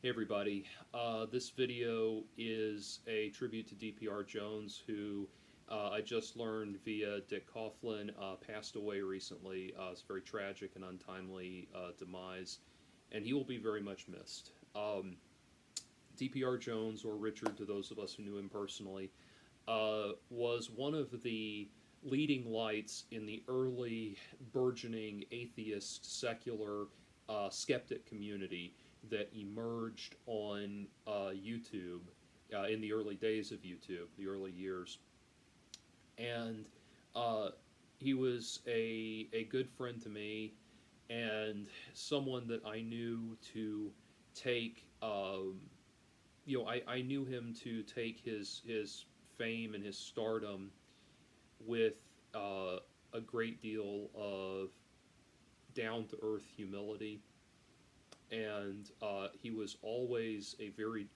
Hey everybody, this video is a tribute to DPRJones, who I just learned via Dick Coughlin passed away recently. It's a very tragic and untimely demise, and he will be very much missed. DPRJones, or Richard to those of us who knew him personally, was one of the leading lights in the early burgeoning atheist, secular, skeptic community that emerged on YouTube in the early days of YouTube, the early years. And he was a good friend to me and someone that I knew to take, I knew him to take his fame and his stardom with a great deal of down-to-earth humility, and he was always a very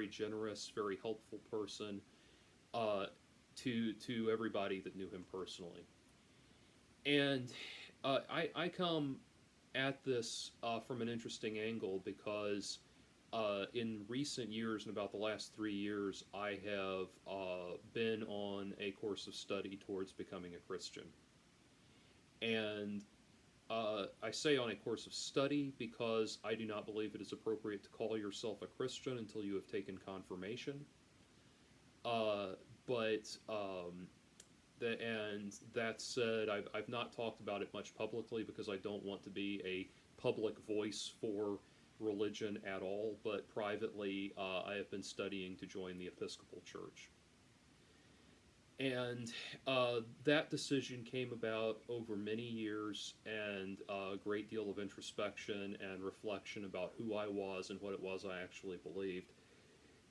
generous, very helpful person to everybody that knew him personally. And I come at this from an interesting angle because in recent years, in about the last 3 years, I have been on a course of study towards becoming a Christian. And I say on a course of study because I do not believe it is appropriate to call yourself a Christian until you have taken confirmation. And that said, I've not talked about it much publicly because I don't want to be a public voice for religion at all, but privately I have been studying to join the Episcopal Church. And that decision came about over many years and a great deal of introspection and reflection about who I was and what it was I actually believed.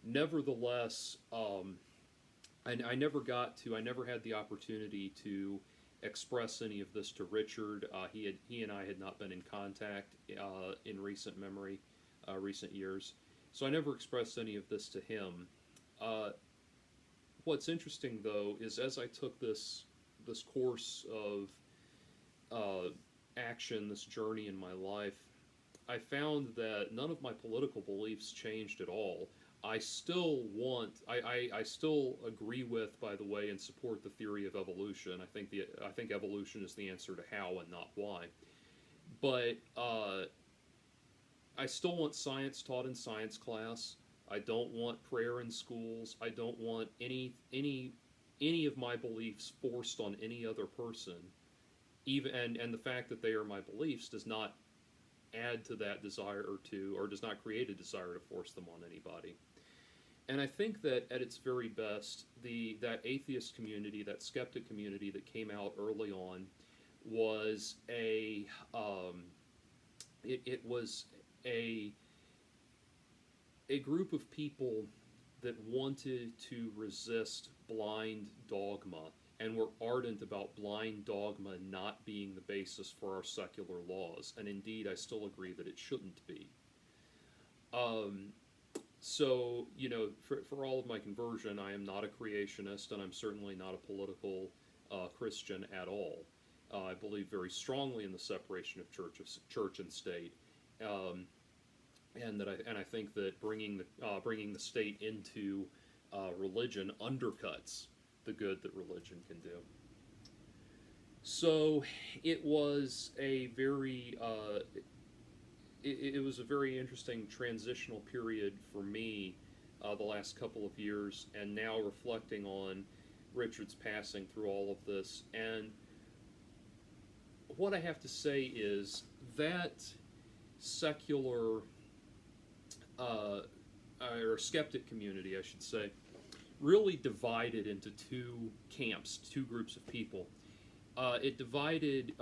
Nevertheless, I never had the opportunity to express any of this to Richard. He and I had not been in contact in recent memory, recent years, so I never expressed any of this to him. What's interesting, though, is as I took this course of action, this journey in my life, I found that none of my political beliefs changed at all. I still agree with, by the way, and support the theory of evolution. I think evolution is the answer to how and not why. But I still want science taught in science class. I don't want prayer in schools. I don't want any of my beliefs forced on any other person. Even and the fact that they are my beliefs does not add to that desire or does not create a desire to force them on anybody. And I think that at its very best, that atheist community, that skeptic community that came out early on, was it was a group of people that wanted to resist blind dogma and were ardent about blind dogma not being the basis for our secular laws. And indeed, I still agree that it shouldn't be. So, for all of my conversion, I am not a creationist, and I'm certainly not a political Christian at all. I believe very strongly in the separation of church and state. And I think that bringing the state into religion undercuts the good that religion can do. So it was a very interesting transitional period for me the last couple of years, and now reflecting on Richard's passing through all of this. And what I have to say is that secular or skeptic community, I should say, really divided into two camps, two groups of people. It divided,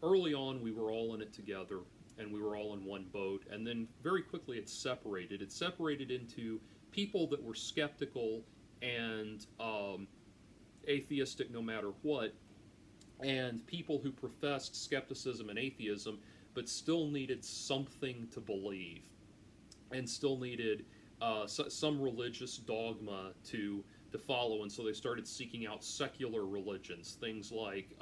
early on we were all in it together, and we were all in one boat, and then very quickly it separated. It separated into people that were skeptical and atheistic no matter what, and people who professed skepticism and atheism, but still needed something to believe, and still needed some religious dogma to follow, and so they started seeking out secular religions, things like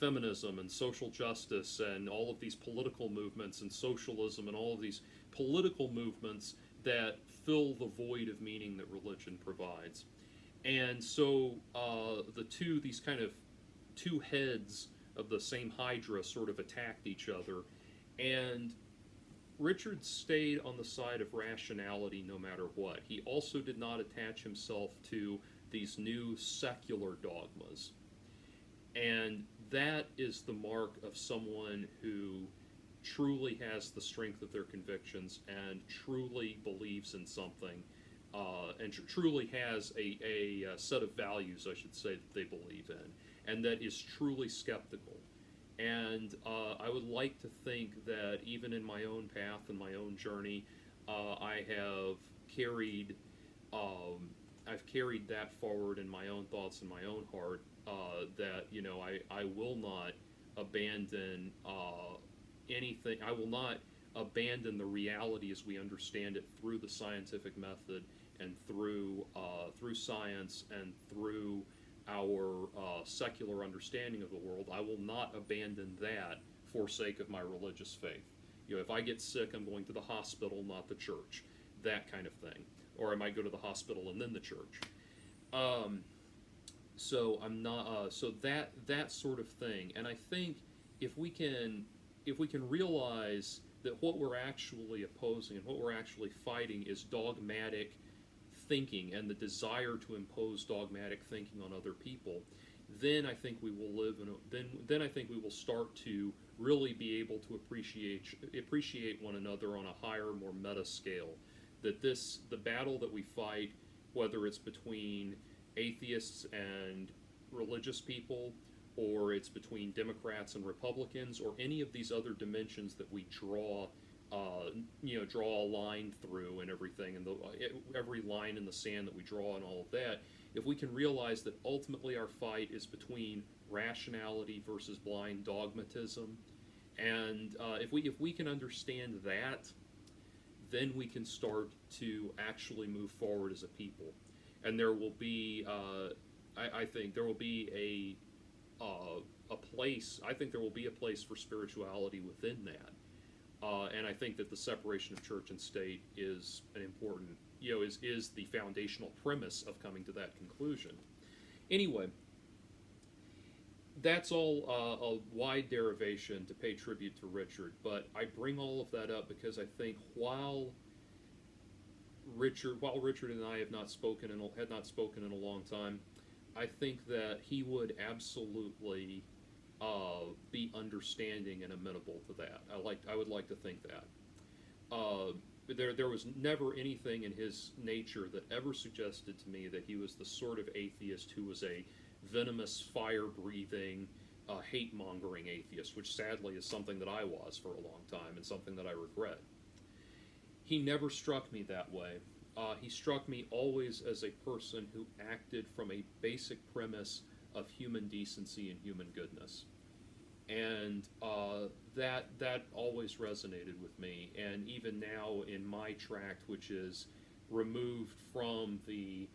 feminism and social justice and all of these political movements and socialism and all of these political movements that fill the void of meaning that religion provides. And so these kind of two heads of the same hydra sort of attacked each other. And Richard stayed on the side of rationality no matter what. He also did not attach himself to these new secular dogmas. And that is the mark of someone who truly has the strength of their convictions and truly believes in something, and truly has a set of values, I should say, that they believe in, and that is truly skeptical. And I would like to think that even in my own path and my own journey, I have carried I've carried that forward in my own thoughts and my own heart. That I will not abandon anything. I will not abandon the reality as we understand it through the scientific method and through science and through our secular understanding of the world. I will not abandon that for sake of my religious faith. If I get sick, I'm going to the hospital, not the church. That kind of thing. Or I might go to the hospital and then the church. So I'm not. So that sort of thing. And I think if we can realize that what we're actually opposing and what we're actually fighting is dogmatic thinking and the desire to impose dogmatic thinking on other people, then I think we will live in then I think we will start to really be able to appreciate one another on a higher, more meta scale. That the battle that we fight, whether it's between atheists and religious people, or it's between Democrats and Republicans, or any of these other dimensions that we draw a line through and everything, and every line in the sand that we draw and all of that, if we can realize that ultimately our fight is between rationality versus blind dogmatism, and if we can understand that, then we can start to actually move forward as a people, and there will be, I think there will be a place. I think there will be a place for spirituality within that. And I think that the separation of church and state is an important, is the foundational premise of coming to that conclusion. Anyway, that's all a wide derivation to pay tribute to Richard, but I bring all of that up because I think while Richard and I had not spoken in a long time, I think that he would absolutely be understanding and amenable to that. I would like to think that. There was never anything in his nature that ever suggested to me that he was the sort of atheist who was a venomous, fire-breathing, hate-mongering atheist, which sadly is something that I was for a long time and something that I regret. He never struck me that way. He struck me always as a person who acted from a basic premise of human decency and human goodness. And that always resonated with me. And even now in my tract, which is removed from the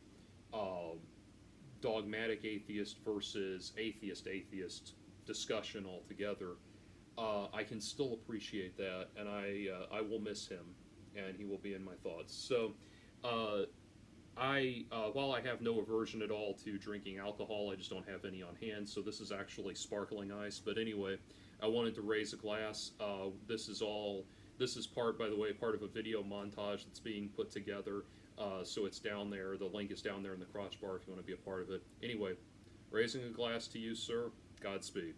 dogmatic atheist versus atheist discussion altogether, I can still appreciate that, and I will miss him, and he will be in my thoughts. So while I have no aversion at all to drinking alcohol, I just don't have any on hand, so this is actually sparkling ice. But anyway, I wanted to raise a glass. This is part of a video montage that's being put together, so it's down there. The link is down there in the crotch bar if you want to be a part of it. Anyway, raising a glass to you, sir. Godspeed.